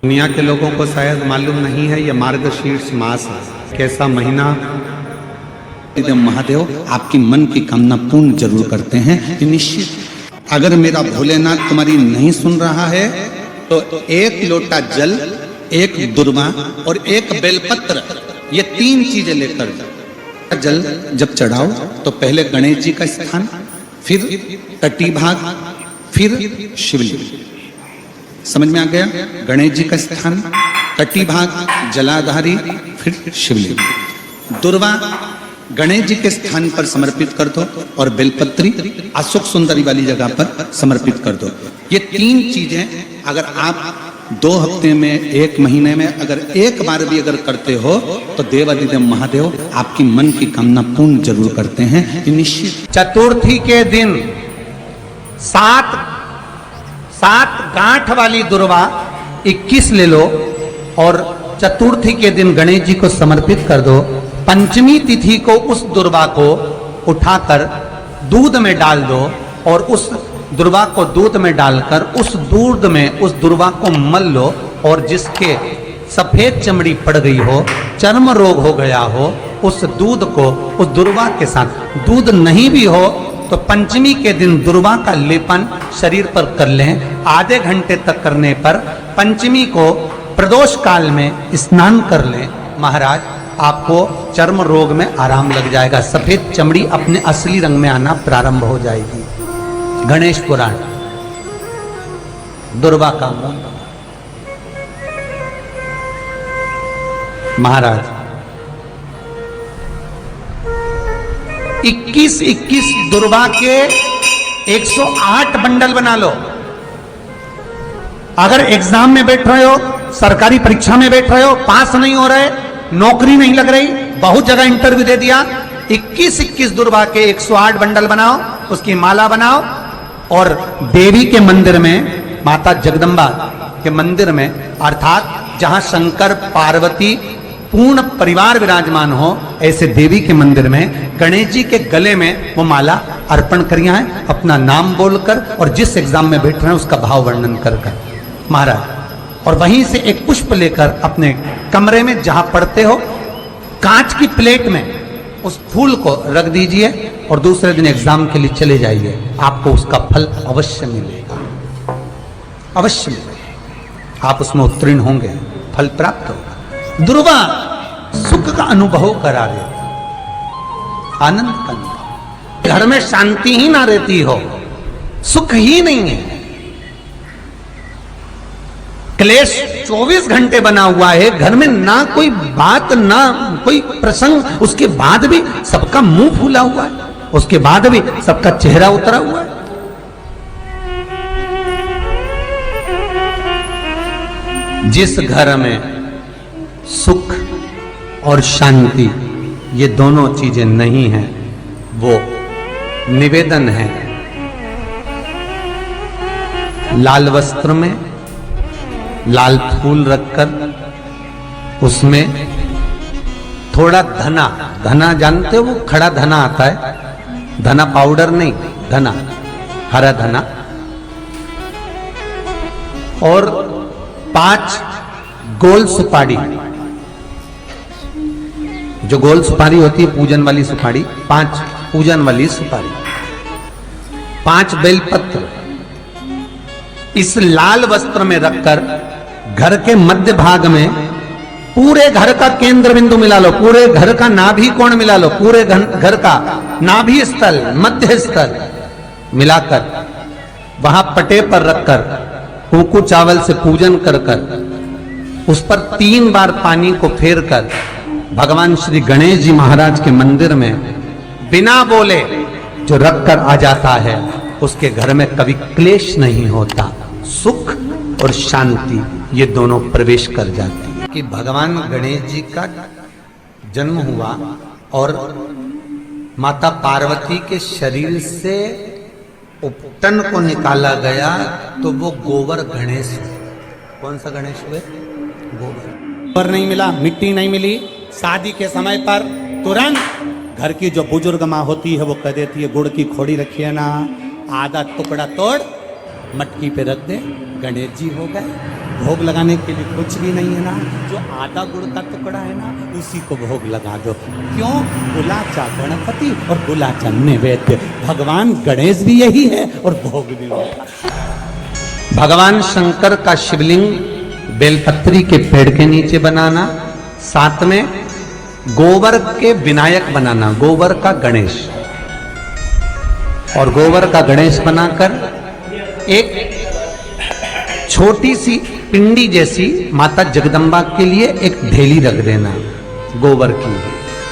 दुनिया के लोगों को शायद मालूम नहीं है, यह मार्गशीर्ष मास है, कैसा महीना। महादेव आपकी मन की कामना पूर्ण जरूर करते हैं, ये निश्चित। अगर मेरा भोलेनाथ तुम्हारी नहीं सुन रहा है तो एक लोटा जल, एक दुर्वा और एक बेलपत्र, ये 3 चीजें लेकर जल जब चढ़ाओ तो पहले गणेश जी का स्थान, फिर तटी भाग, फिर शिवलिंग। समझ में आ गया? गणेश जी का स्थान, तटी भाग जलाधारी, फिर शिवलिंग। दुर्वा गणेश जी के स्थान पर समर्पित कर दो और बेलपत्री अशोक सुंदरी वाली जगह पर समर्पित कर दो। ये 3 चीजें अगर आप 2 हफ्ते में, 1 महीने में अगर एक बार भी अगर करते हो तो देवादिदेव महादेव आपकी मन की कामना पूर्ण जरूर करते हैं, ये निश्चित। चतुर्थी के दिन 7 गांठ वाली दुर्वा 21 ले लो और चतुर्थी के दिन गणेश जी को समर्पित कर दो। पंचमी तिथि को उस दुर्वा को उठाकर दूध में डाल दो और उस दुर्वा को दूध में डालकर उस दूध में उस दुर्वा को मल लो, और जिसके सफेद चमड़ी पड़ गई हो, चर्म रोग हो गया हो, उस दूध को उस दुर्वा के साथ, दूध नहीं भी हो तो पंचमी के दिन दुर्वा का लेपन शरीर पर कर लें। आधे घंटे तक करने पर पंचमी को प्रदोष काल में स्नान कर लें। महाराज आपको चर्म रोग में आराम लग जाएगा, सफेद चमड़ी अपने असली रंग में आना प्रारंभ हो जाएगी। गणेश पुराण, दुर्वा का मूल। महाराज 21 दुर्वा के 108 बंडल बना लो। अगर एग्जाम में बैठ रहे हो, सरकारी परीक्षा में बैठ रहे हो, पास नहीं हो रहे, नौकरी नहीं लग रही, बहुत जगह इंटरव्यू दे दिया, 21 दुर्वा के 108 बंडल बनाओ, उसकी माला बनाओ और देवी के मंदिर में, माता जगदम्बा के मंदिर में, अर्थात जहां शंकर पार्वती पूर्ण परिवार विराजमान हो, ऐसे देवी के मंदिर में गणेश जी के गले में वो माला अर्पण करिए हैं, अपना नाम बोलकर और जिस एग्जाम में बैठ रहे हैं उसका भाव वर्णन कर महाराज। और वहीं से एक पुष्प लेकर अपने कमरे में जहां पढ़ते हो, कांच की प्लेट में उस फूल को रख दीजिए और दूसरे दिन एग्जाम के लिए चले जाइए, आपको उसका फल अवश्य मिलेगा, अवश्य मिलेगा। आप उसमें उत्तीर्ण होंगे, फल प्राप्त होगा। दुर्वा सुख का अनुभव करा देता, आनंद का अनुभव। घर में शांति ही ना रहती हो, सुख ही नहीं है, क्लेश 24 घंटे बना हुआ है घर में, ना कोई बात ना कोई प्रसंग, उसके बाद भी सबका मुंह फूला हुआ है, उसके बाद भी सबका चेहरा उतरा हुआ है। जिस घर में सुख और शांति ये दोनों चीजें नहीं हैं, वो निवेदन है लाल वस्त्र में लाल फूल रखकर उसमें थोड़ा धना, धना जानते हो, वो खड़ा धना आता है, धना पाउडर नहीं, धना, हरा धना, और 5 गोल सुपारी, जो गोल सुपारी होती है पूजन वाली सुपारी, 5 पूजन वाली सुपारी, 5 बेलपत्र इस लाल वस्त्र में रखकर घर के मध्य भाग में पूरे घर का केंद्र बिंदु मिला लो, पूरे घर का नाभि कोण मिला लो, पूरे घर का नाभि स्थल, मध्य स्थल मिलाकर वहां पटे पर रखकर कुकू चावल से पूजन कर उस पर 3 बार पानी को फेर कर भगवान श्री गणेश जी महाराज के मंदिर में बिना बोले जो रखकर आ जाता है, उसके घर में कभी क्लेश नहीं होता, सुख और शांति ये दोनों प्रवेश कर जाती है। कि भगवान गणेश जी का जन्म हुआ और माता पार्वती के शरीर से उपटन को निकाला गया तो वो गोबर गणेश हुए। कौन सा गणेश हुए? गोबर नहीं मिला, मिट्टी नहीं मिली। शादी के समय पर तुरंत घर की जो बुजुर्ग माँ होती है वो कह देती है गुड़ की खोड़ी रखिए ना, आधा टुकड़ा तोड़ मटकी पे रख दे, गणेश जी हो गए। भोग लगाने के लिए कुछ भी नहीं है ना, जो आधा गुड़ का टुकड़ा है ना उसी को भोग लगा दो। क्यों? गुलाचा गणपति और गुलाचा नैवेद्य। भगवान गणेश भी यही है और भोग भी वही। भगवान शंकर का शिवलिंग बेलपत्री के पेड़ के नीचे बनाना, साथ में गोबर के विनायक बनाना, गोबर का गणेश, और गोबर का गणेश बनाकर एक छोटी सी पिंडी जैसी माता जगदम्बा के लिए एक ढेली रख देना, गोबर की,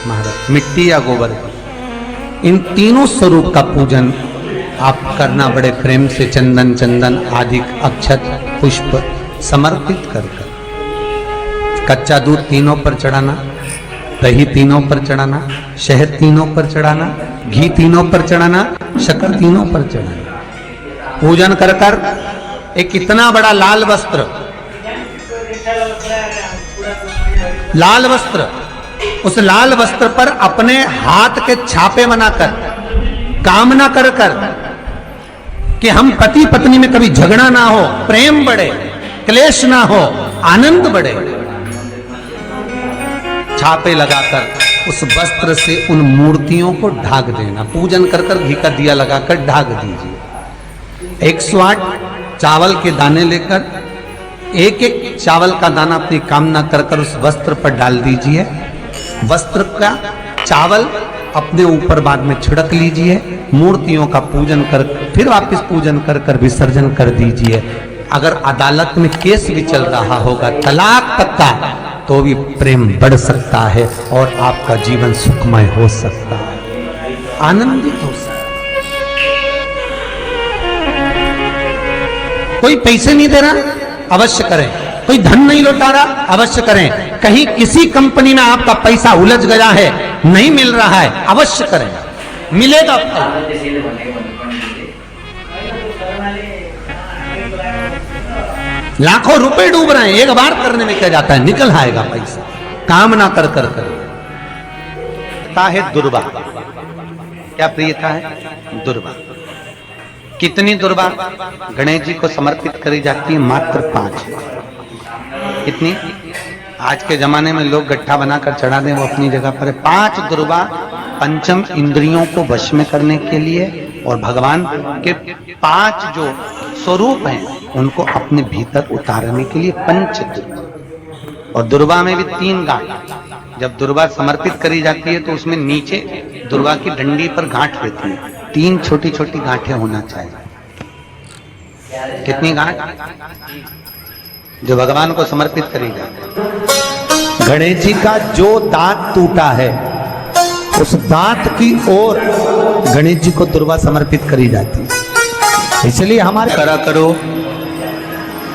महाराज मिट्टी या गोबर की। इन तीनों स्वरूप का पूजन आप करना बड़े प्रेम से, चंदन आदि अक्षत पुष्प समर्पित कर कच्चा दूध तीनों पर चढ़ाना, दही तीनों पर चढ़ाना, शहद तीनों पर चढ़ाना, घी तीनों पर चढ़ाना, शक्कर तीनों पर चढ़ाना। पूजन कर कर एक इतना बड़ा लाल वस्त्र, उस लाल वस्त्र पर अपने हाथ के छापे बनाकर कामना कर कर कि हम पति पत्नी में कभी झगड़ा ना हो, प्रेम बढ़े, क्लेश ना हो, आनंद बढ़े। छापे लगाकर उस वस्त्र से उन मूर्तियों को ढाक देना। पूजन कर कर घी का दिया लगाकर ढाक दीजिए। 108 चावल के दाने लेकर एक एक चावल का दाना अपनी कामना कर कर उस वस्त्र पर डाल दीजिए। वस्त्र का चावल अपने ऊपर बाद में छिड़क लीजिए। मूर्तियों का पूजन कर फिर वापस पूजन कर कर विसर्जन कर दीजिए। अगर अदालत में केस भी चल रहा होगा तलाक तक का, तो भी प्रेम बढ़ सकता है और आपका जीवन सुखमय हो सकता है, आनंदित हो सकता है। कोई पैसे नहीं दे रहा, अवश्य करें। कोई धन नहीं लौटा रहा, अवश्य करें। कहीं किसी कंपनी में आपका पैसा उलझ गया है, नहीं मिल रहा है, अवश्य करें, मिलेगा। लाखों रुपए डूब रहे हैं, एक बार करने में क्या जाता है, निकल आएगा पैसा। कामना कर कर है दुर्वा। क्या प्रियता है? दुर्वा। कितनी दुर्वा गणेश जी को समर्पित करी जाती है? मात्र 5। कितनी? आज के जमाने में लोग गट्ठा बनाकर चढ़ा दें, वो अपनी जगह पर है। 5 दुर्वा पंचम इंद्रियों को वश में करने के लिए और भगवान के 5 जो स्वरूप हैं उनको अपने भीतर उतारने के लिए पंच दुर्वा। और दुर्वा में भी 3 गांठ। जब दुर्वा समर्पित करी जाती है तो उसमें नीचे दुर्वा की डंडी पर गांठ रहती है, 3 छोटी छोटी गांठें होना चाहिए। कितनी गांठ? जो भगवान को समर्पित करी जाती है। गणेश जी का जो दांत टूटा है उस दांत की ओर गणेश जी को दुर्वा समर्पित करी जाती है। इसलिए हमारे करा करो।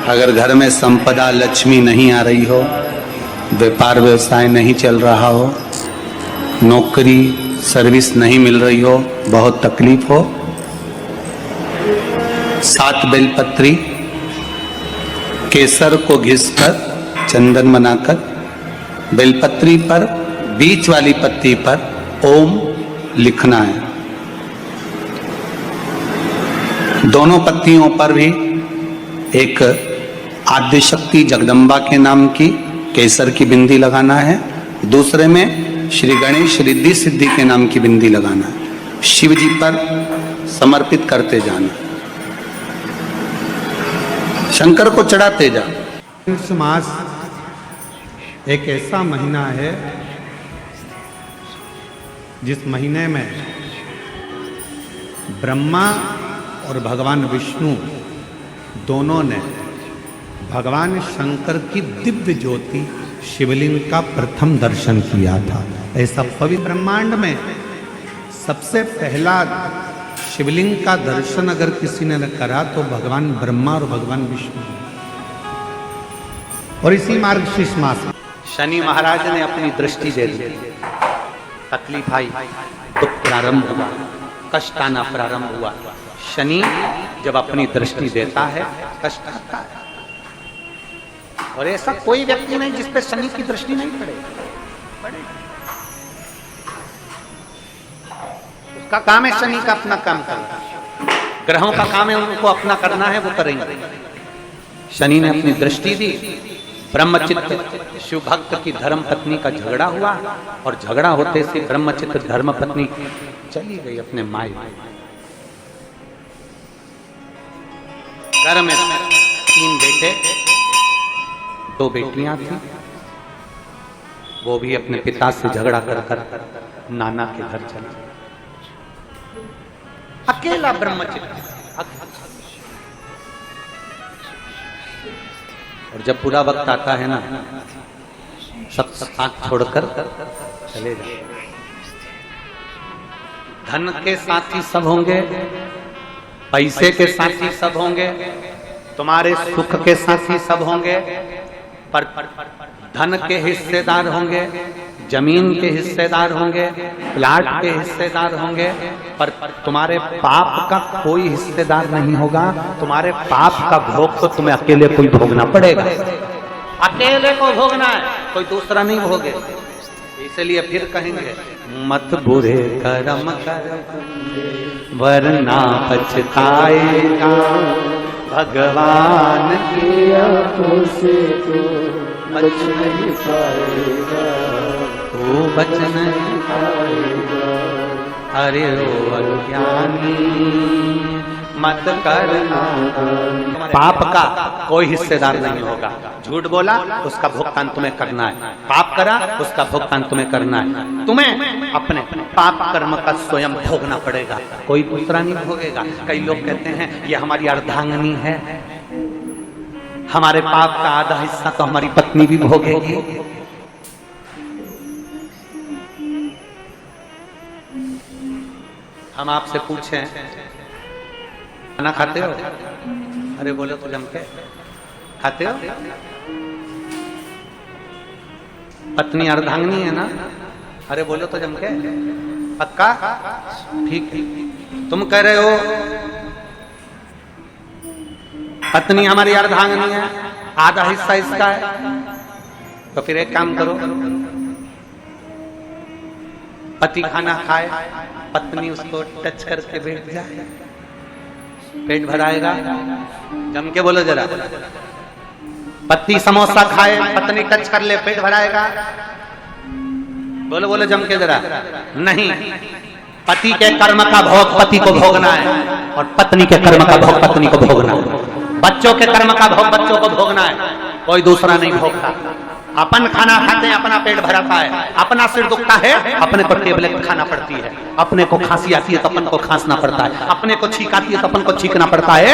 अगर घर में संपदा लक्ष्मी नहीं आ रही हो, व्यापार व्यवसाय नहीं चल रहा हो, नौकरी सर्विस नहीं मिल रही हो, बहुत तकलीफ हो, 7 बेलपत्री केसर को घिसकर चंदन बनाकर बेलपत्री पर बीच वाली पत्ती पर ओम लिखना है। दोनों पत्तियों पर भी एक आद्यशक्ति जगदम्बा के नाम की केसर की बिंदी लगाना है, दूसरे में श्री गणेश रिद्धि सिद्धि के नाम की बिंदी लगाना है। शिव जी पर समर्पित करते जाना, शंकर को चढ़ाते जाना। मास एक ऐसा महीना है जिस महीने में ब्रह्मा और भगवान विष्णु दोनों ने भगवान शंकर की दिव्य ज्योति शिवलिंग का प्रथम दर्शन किया था। ऐसा पवित्र ब्रह्मांड में सबसे पहला शिवलिंग का दर्शन अगर किसी ने करा तो भगवान ब्रह्मा और भगवान विष्णु। और इसी मार्गशीर्ष मास में शनि महाराज ने अपनी दृष्टि दे दी, तकलीफ आई, दुख प्रारंभ हुआ, कष्ट आना प्रारंभ हुआ। शनि जब अपनी दृष्टि देता है कष्ट आता है, और ऐसा कोई व्यक्ति नहीं जिस पे शनि की दृष्टि नहीं पड़े। उसका काम है शनि का अपना काम करना, ग्रहों का काम है उनको अपना करना है, वो करेंगे। शनि ने अपनी दृष्टि दी, ब्रह्मचित्त शिव भक्त की धर्म पत्नी का झगड़ा हुआ और झगड़ा होते से ब्रह्मचित्त धर्म पत्नी चली गई अपने माई। घर में 3 बेटे 2 बेटियां थी। वो भी अपने पिता से झगड़ा कर नाना के घर चले। अकेला ब्रह्मचित्त। और जब पूरा वक्त आता है ना, सब साथ छोड़कर चले जाए। धन के साथी सब होंगे, पैसे के साथी सब होंगे, तुम्हारे सुख के साथी सब होंगे, पर धन के हिस्सेदार होंगे, जमीन के हिस्सेदार होंगे, प्लाट के हिस्सेदार होंगे, पर तुम्हारे पाप का कोई हिस्सेदार नहीं होगा। तुम्हारे पाप का भोग तो तुम्हें अकेले कोई भोगना पड़ेगा, अकेले को भोगना है, कोई दूसरा नहीं भोगे। इसलिए फिर कहेंगे मत बुरे कर्म कर वरना पछताएगा, भगवान की आंखों से तू बच नहीं पाएगा, तू बच नहीं पाएगा। अरे ओ अज्ञानी मत करना, पाप का कोई हिस्सेदार नहीं होगा। झूठ बोला उसका भुगतान तुम्हें करना है, पाप करा उसका भुगतान तुम्हें करना है। तुम्हें अपने पाप कर्म का स्वयं भोगना पड़ेगा, कोई दूसरा नहीं भोगेगा। कई लोग कहते हैं ये हमारी अर्धांगिनी है, हमारे पाप का आधा हिस्सा तो हमारी पत्नी भी भोगेगी। हम आपसे पूछें खाना खाते हो? अरे बोलो तो जम के खाते हो? पत्नी अर्धांगिनी है ना? अरे बोलो तो जम के, पक्का? ठीक है। तुम कह रहे हो पत्नी हमारी अर्धांगिनी है, आधा हिस्सा इसका है, तो फिर एक काम करो, पति खाना खाए, पत्नी उसको टच करके बैठ जाए, पेट भराएगा। जम के बोलो जरा। पति समोसा खाए, पत्नी टच कर ले, पेट भराएगा। बोलो बोलो जम के जरा। नहीं, पति के कर्म का भोग पति को भोगना है और पत्नी के कर्म का भोग पत्नी को भोगना है। बच्चों के कर्म का भोग बच्चों को भोगना है, कोई दूसरा नहीं भोगता। अपन खाना खाते हैं, अपना पेट भराता है, अपना सिर दुखता है, अपने को टेबलेट खाना पड़ती है, अपने को खांसी आती है तो अपन को खांसना पड़ता है, अपने को छींक आती है तो अपन को छींकना पड़ता है,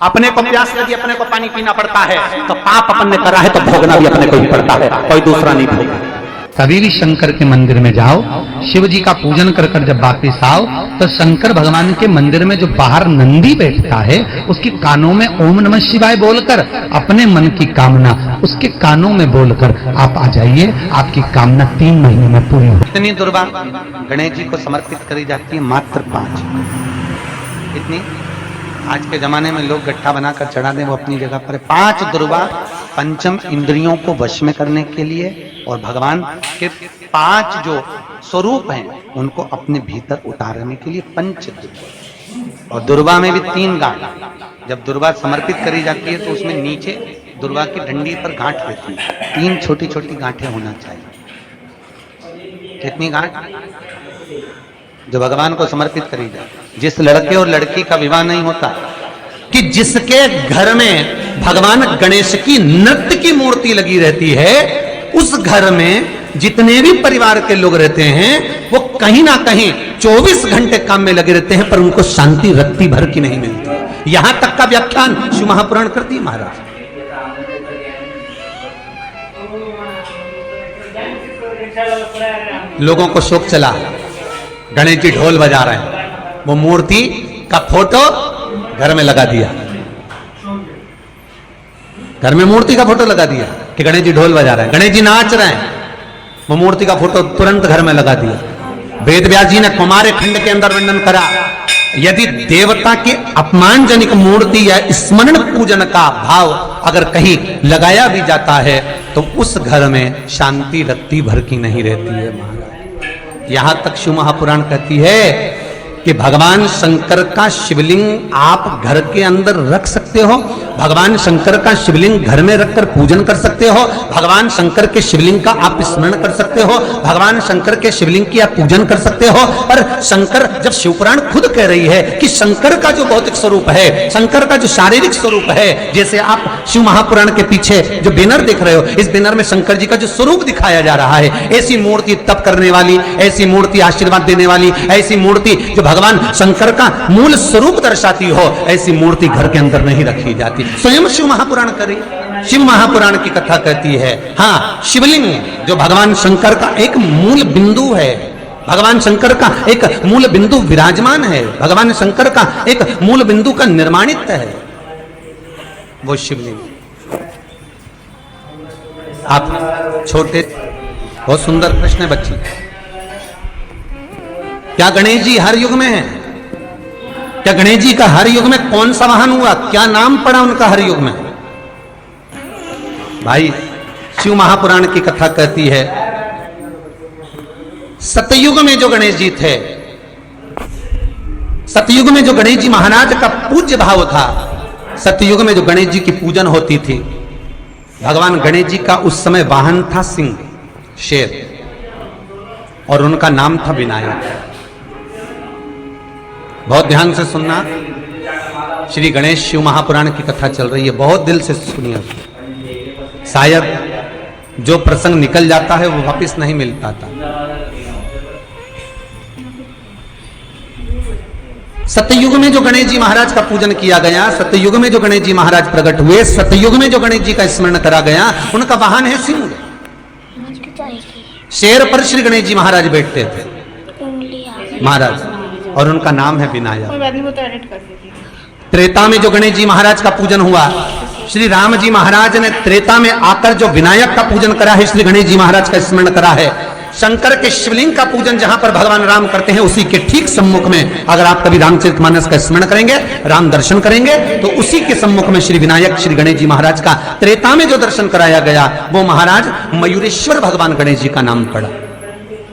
अपने को प्यास लगी अपने को पानी पीना पड़ता है। तो पाप अपन ने करा है तो भोगना भी अपने को ही पड़ता है, कोई दूसरा नहीं भोगेगा। कभी भी शंकर के मंदिर में जाओ, शिव जी का पूजन कर कर जब वापिस आओ तो शंकर भगवान के मंदिर में जो बाहर नंदी बैठता है उसके कानों में ओम नमः शिवाय बोलकर अपने मन की कामना उसके कानों में बोलकर आप आ जाइए, आपकी कामना 3 महीने में पूरी हो। इतनी दुर्वा गणेश जी को समर्पित करी जाती है, मात्र 5। इतनी आज के जमाने में लोग गट्ठा बनाकर चढ़ा दें, वो अपनी जगह पर 5 दुर्वा पंचम इंद्रियों को वश में करने के लिए और भगवान के 5 जो स्वरूप हैं उनको अपने भीतर उतारने के लिए पंच दुर्वा। और दुर्वा में भी 3 गांठ। जब दुर्वा समर्पित करी जाती है तो उसमें नीचे दुर्वा की डंडी पर गांठ रहती है, 3 छोटी छोटी गांठें होना चाहिए। कितनी गांठ? जो भगवान को समर्पित करी जाए। जिस लड़के और लड़की का विवाह नहीं होता, कि जिसके घर में भगवान गणेश की नृत्य की मूर्ति लगी रहती है, उस घर में जितने भी परिवार के लोग रहते हैं वो कहीं ना कहीं 24 घंटे काम में लगे रहते हैं, पर उनको शांति रत्ती भर की नहीं मिलती। यहां तक का व्याख्यान शिव महापुराण करती है महाराज। लोगों को शोक चला, गणेश जी ढोल बजा रहे हैं, वो मूर्ति का फोटो घर में लगा दिया, घर में मूर्ति का फोटो लगा दिया कि गणेश जी ढोल बजा रहे हैं, गणेश जी नाच रहे हैं, वो मूर्ति का फोटो तुरंत घर में लगा दिया। वेद व्यास जी ने कुमार खंड के अंदर वर्णन करा, यदि देवता की अपमानजनक मूर्ति या स्मरण पूजन का भाव अगर कहीं लगाया भी जाता है तो उस घर में शांति रत्ती भर की नहीं रहती है महाराज। यहां तक शिव महापुराण कहती है कि भगवान शंकर का शिवलिंग आप घर के अंदर रख सकते हो, भगवान शंकर का शिवलिंग घर में रखकर पूजन कर सकते हो, भगवान शंकर के शिवलिंग का आप स्मरण कर सकते हो, भगवान शंकर के शिवलिंग की आप पूजन कर सकते हो। पर शंकर, जब शिवपुराण खुद कह रही है कि शंकर का जो भौतिक स्वरूप है, शंकर का जो शारीरिक स्वरूप है, जैसे आप शिव महापुराण के पीछे जो बैनर देख रहे हो, इस बैनर में शंकर जी का जो स्वरूप दिखाया जा रहा है, ऐसी मूर्ति तप करने वाली, ऐसी मूर्ति आशीर्वाद देने वाली, ऐसी मूर्ति जो भगवान शंकर का मूल स्वरूप दर्शाती हो, ऐसी मूर्ति घर के अंदर नहीं रखी जाती। स्वयं शिव महापुराण करे, शिव महापुराण की कथा कहती है, हाँ, शिवलिंग जो भगवान शंकर का एक मूल बिंदु है, भगवान शंकर का एक मूल बिंदु विराजमान है, भगवान शंकर का एक मूल बिंदु का निर्माणित है, वो शिवलिंग। आप छोटे, बहुत सुंदर प्रश्न है बच्ची, क्या गणेश जी हर युग में है? क्या गणेश जी का हर युग में कौन सा वाहन हुआ? क्या नाम पड़ा उनका हर युग में? भाई, शिव महापुराण की कथा कहती है, सतयुग में जो गणेश जी थे, सतयुग में जो गणेश जी महाराज का पूज्य भाव था, सतयुग में जो गणेश जी की पूजन होती थी, भगवान गणेश जी का उस समय वाहन था सिंह, शेर, और उनका नाम था विनायक। बहुत ध्यान से सुनना, श्री गणेश शिव महापुराण की कथा चल रही है, बहुत दिल से सुनिए। शायद जो प्रसंग निकल जाता है वो वापस नहीं मिल पाता। सतयुग में जो गणेश जी महाराज का पूजन किया गया, सतयुग में जो गणेश जी महाराज प्रकट हुए, सतयुग में जो गणेश जी का स्मरण करा गया, उनका वाहन है सिंह। शेर पर श्री गणेश जी महाराज बैठते थे महाराज, और उनका नाम है विनायक। त्रेता में जो गणेश जी महाराज का पूजन हुआ, श्री राम जी महाराज ने त्रेता में आकर जो विनायक का पूजन करा है, श्री गणेश जी महाराज का स्मरण करा है। शंकर के शिवलिंग का पूजन जहां पर भगवान राम करते हैं, उसी के ठीक सम्मुख में अगर आप कभी रामचरितमानस का स्मरण करेंगे, राम दर्शन करेंगे, तो उसी के सम्मुख में श्री विनायक श्री गणेश जी महाराज का त्रेता में जो दर्शन कराया गया, वो महाराज मयूरेश्वर भगवान गणेश जी का नाम पड़ा।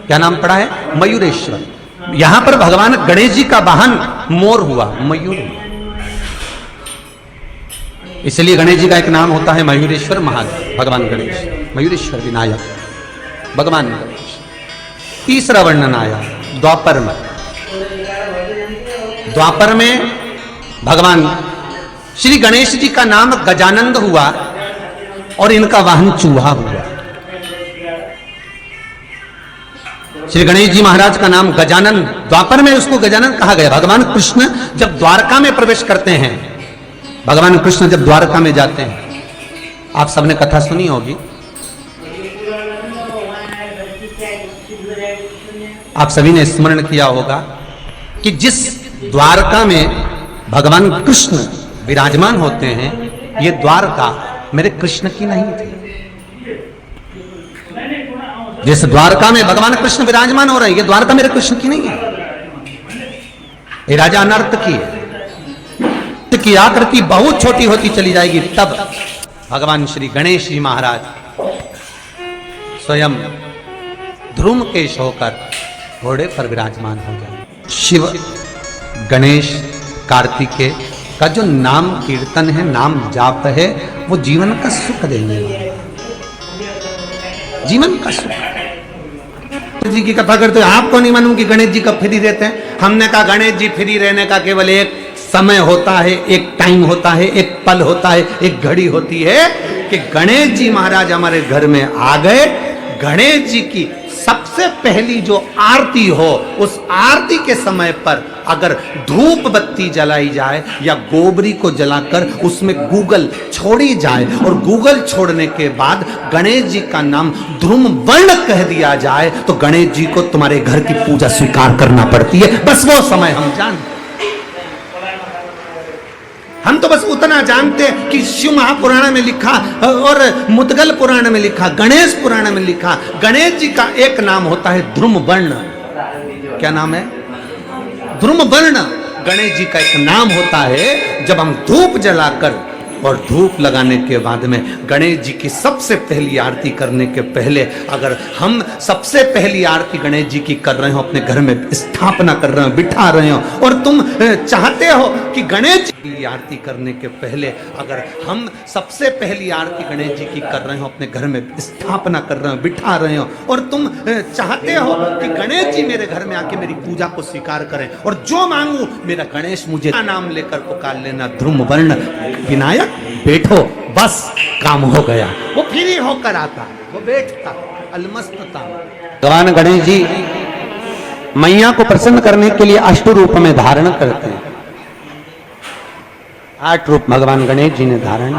क्या नाम पड़ा है? मयूरेश्वर। यहां पर भगवान गणेश जी का वाहन मोर हुआ, मयूर हुआ, इसलिए गणेश जी का एक नाम होता है मयूरेश्वर महादेव, भगवान गणेश, मयूरेश्वर विनायक, भगवान गणेश। तीसरा वर्णन आया द्वापर में। द्वापर में भगवान श्री गणेश जी का नाम गजानंद हुआ और इनका वाहन चूहा हुआ। श्री गणेश जी महाराज का नाम गजानन, द्वापर में उसको गजानन कहा गया। भगवान कृष्ण जब द्वारका में प्रवेश करते हैं, भगवान कृष्ण जब द्वारका में जाते हैं, आप सबने कथा सुनी होगी, आप सभी ने स्मरण किया होगा कि जिस द्वारका में भगवान कृष्ण विराजमान होते हैं, ये द्वारका मेरे कृष्ण की नहीं थी। जिस द्वारका में भगवान कृष्ण विराजमान हो रहे हैं, ये द्वारका मेरे कृष्ण की नहीं है, ये राजा अनर्थ की है। की आकृति बहुत छोटी होती चली जाएगी, तब भगवान श्री गणेश जी महाराज स्वयं ध्रुमकेश होकर घोड़े पर विराजमान हो जाए। शिव गणेश कार्तिकेय का जो नाम कीर्तन है, नाम जाप है, वो जीवन का सुख देने वाला, जीवन का सुख। जी की कथा करते हैं, आपको नहीं मालूम कि गणेश जी कब फ्री रहते हैं? हमने कहा गणेश जी फ्री रहने का केवल एक समय होता है, एक टाइम होता है, एक पल होता है, एक घड़ी होती है कि गणेश जी महाराज हमारे घर में आ गए। गणेश जी की सबसे पहली जो आरती हो, उस आरती के समय पर अगर धूप बत्ती जलाई जाए या गोबरी को जलाकर उसमें गूगल छोड़ी जाए और गूगल छोड़ने के बाद गणेश जी का नाम ध्रुम वर्ण कह दिया जाए, तो गणेश जी को तुम्हारे घर की पूजा स्वीकार करना पड़ती है। बस वो समय हम जानते, हम तो बस उतना जानते हैं कि शिव महापुराण में लिखा और मुद्गल पुराण में लिखा, गणेश पुराण में लिखा, गणेश जी का एक नाम होता है ध्रुम वर्ण। क्या नाम है? ध्रुम वर्ण। गणेश जी का एक नाम होता है, जब हम धूप जलाकर और धूप लगाने के बाद में गणेश जी की सबसे पहली आरती करने के पहले अगर हम सबसे पहली आरती गणेश जी की कर रहे हो, अपने घर में स्थापना कर रहे हो, बिठा रहे हो, और तुम चाहते हो कि गणेश जी की आरती करने के पहले अगर हम सबसे पहली आरती गणेश जी की कर रहे हो, अपने घर में स्थापना कर रहे हो, बिठा रहे हो, और तुम चाहते हो कि गणेश जी मेरे घर में आके मेरी पूजा को स्वीकार करें और जो मांगू मेरा गणेश मुझे नाम लेकर पुकार लेना, ध्रुव वर्ण विनायक बैठो, बस काम हो गया। वो फ्री होकर आता, वो बैठता, अलमस्तता। भगवान गणेश जी मैया को प्रसन्न करने के लिए अष्ट रूप में धारण करते हैं। 8 रूप भगवान गणेश जी ने धारण।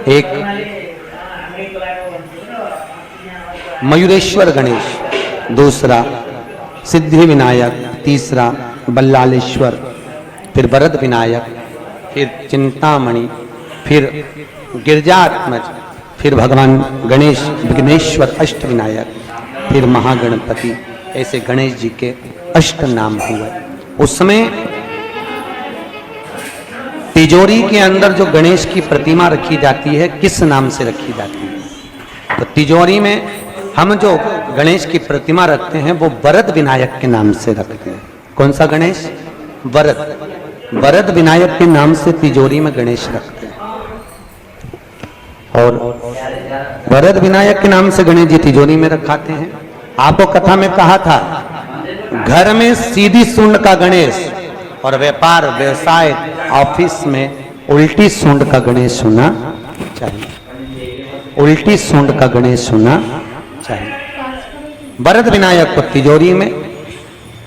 एक मयूरेश्वर गणेश, दूसरा सिद्धि विनायक, तीसरा बल्लालेश्वर, फिर वरद विनायक, फिर चिंतामणि, फिर गिरजात्मज, फिर भगवान गणेश विघ्नेश्वर अष्ट विनायक, फिर महागणपति। ऐसे गणेश जी के अष्ट नाम हुए। उस समय तिजोरी के अंदर जो गणेश की प्रतिमा रखी जाती है, किस नाम से रखी जाती है? तो तिजोरी में हम जो गणेश की प्रतिमा रखते हैं वो वरद विनायक के नाम से रखते हैं। कौन सा गणेश? वरद। वरद विनायक के नाम से तिजोरी में गणेश रखते हैं। और वरद विनायक के नाम से गणेश जी तिजोरी में रखाते हैं। आपको कथा में कहा था, घर में सीधी सूंड का गणेश और व्यापार व्यवसाय ऑफिस में उल्टी सूंड का गणेश होना चाहिए। उल्टी सूंड का गणेश होना चाहिए। वरद विनायक को तिजोरी में।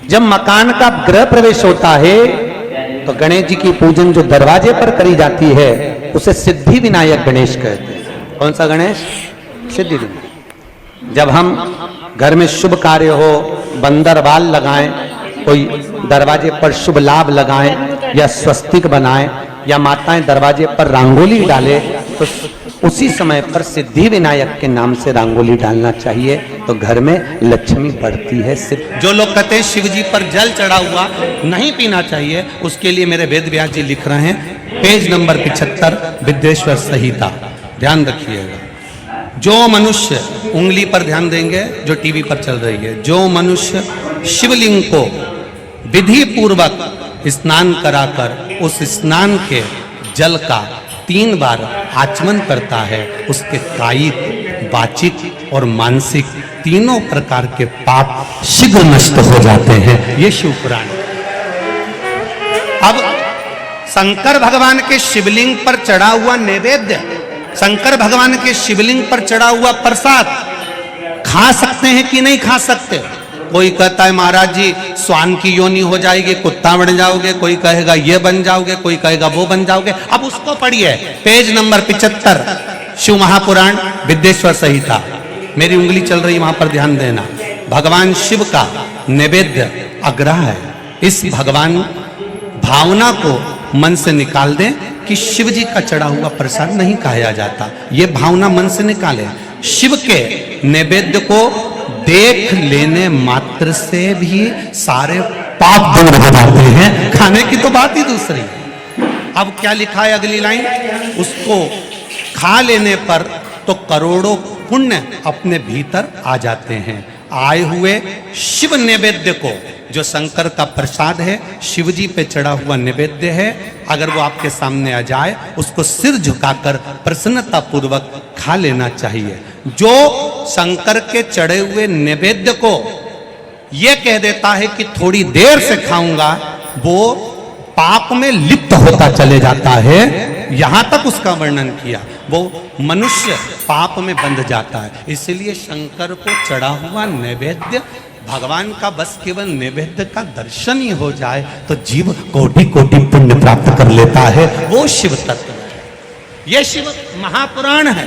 जब मकान का गृह प्रवेश होता है तो गणेश जी की पूजन जो दरवाजे पर करी जाती है उसे सिद्धि विनायक गणेश कहते हैं। कौन सा गणेश? सिद्धि विनायक। जब हम घर में शुभ कार्य हो, बंदरवाल लगाएं, कोई दरवाजे पर शुभ लाभ लगाएं, या स्वस्तिक बनाएं, या माताएं दरवाजे पर रंगोली डाले, तो उसी समय पर सिद्धि विनायक के नाम से रंगोली डालना चाहिए, तो घर में लक्ष्मी बढ़ती है। जो लोग कहते हैं शिव जी पर जल चढ़ा हुआ नहीं पीना चाहिए, उसके लिए मेरे वेद व्यास जी लिख रहे हैं, पेज नंबर 75, विद्येश्वर संहिता। ध्यान रखिएगा, जो मनुष्य, उंगली पर ध्यान देंगे जो टीवी पर चल रही है, जो मनुष्य शिवलिंग को विधि पूर्वक स्नान कराकर उस स्नान के जल का 3 बार आचमन करता है, उसके कायिक, वाचिक और मानसिक तीनों प्रकार के पाप शीघ्र नष्ट हो जाते हैं। ये शिव पुराण। अब शंकर भगवान के शिवलिंग पर चढ़ा हुआ नैवेद्य, शंकर भगवान के शिवलिंग पर चढ़ा हुआ प्रसाद खा सकते हैं कि नहीं खा सकते? कोई कहता है महाराज जी स्वान की योनि हो जाएगी, कुत्ता बन जाओगे, कोई कहेगा ये बन जाओगे, कोई कहेगा वो बन जाओगे। अब उसको पढ़िए, पेज नंबर 75, शिव महापुराण विद्येश्वर संहिता। मेरी उंगली चल रही, वहां पर ध्यान देना। भगवान शिव का नैवेद्य अग्रह है। इस भगवान भावना को मन से निकाल दें कि शिव जी का चढ़ा हुआ प्रसाद नहीं खाया जाता, ये भावना मन से निकालें। शिव के नैवेद्य को देख लेने मात्र से भी सारे पाप दूर हो जाते हैं, खाने की तो बात ही दूसरी है। अब क्या लिखा है अगली लाइन, उसको खा लेने पर तो करोड़ों पुण्य अपने भीतर आ जाते हैं। आए हुए शिव नैवेद्य को, जो शंकर का प्रसाद है, शिव जी पे चढ़ा हुआ नैवेद्य है, अगर वो आपके सामने आ जाए उसको सिर झुकाकर प्रसन्नता पूर्वक खा लेना चाहिए। जो शंकर के चढ़े हुए नैवेद्य को ये कह देता है कि थोड़ी देर से खाऊंगा, वो पाप में लिप्त होता चले जाता है। यहां तक उसका वर्णन किया, वो मनुष्य पाप में बंध जाता है। इसलिए शंकर को चढ़ा हुआ नैवेद्य, भगवान का बस केवल नैवेद्य का दर्शन ही हो जाए तो जीव कोटि कोटि पुण्य प्राप्त कर लेता है। वो शिव तत्व है, ये शिव महापुराण है।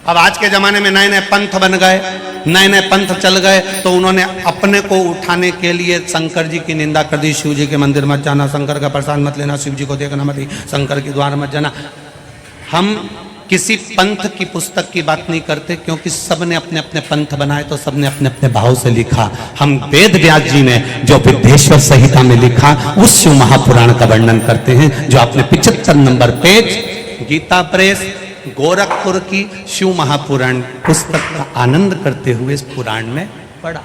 अब आज के जमाने में नए नए पंथ बन गए, नए नए पंथ चल गए, तो उन्होंने अपने को उठाने के लिए शंकर जी की निंदा कर दी। शिव जी के मंदिर मत जाना, शंकर का प्रसाद मत लेना, शिव जी को देखना मत, शंकर के द्वार मत जाना। हम किसी पंथ की पुस्तक की बात नहीं करते, क्योंकि सबने अपने अपने पंथ बनाए तो सबने अपने अपने भाव से लिखा। हम वेद व्यास जी ने जो विद्येश्वर संहिता में लिखा उस शिव महापुराण का वर्णन करते हैं, जो आपने 75 number page Gita Press Gorakhpur की शिव महापुराण पुस्तक का आनंद करते हुए इस पुराण में पढ़ा।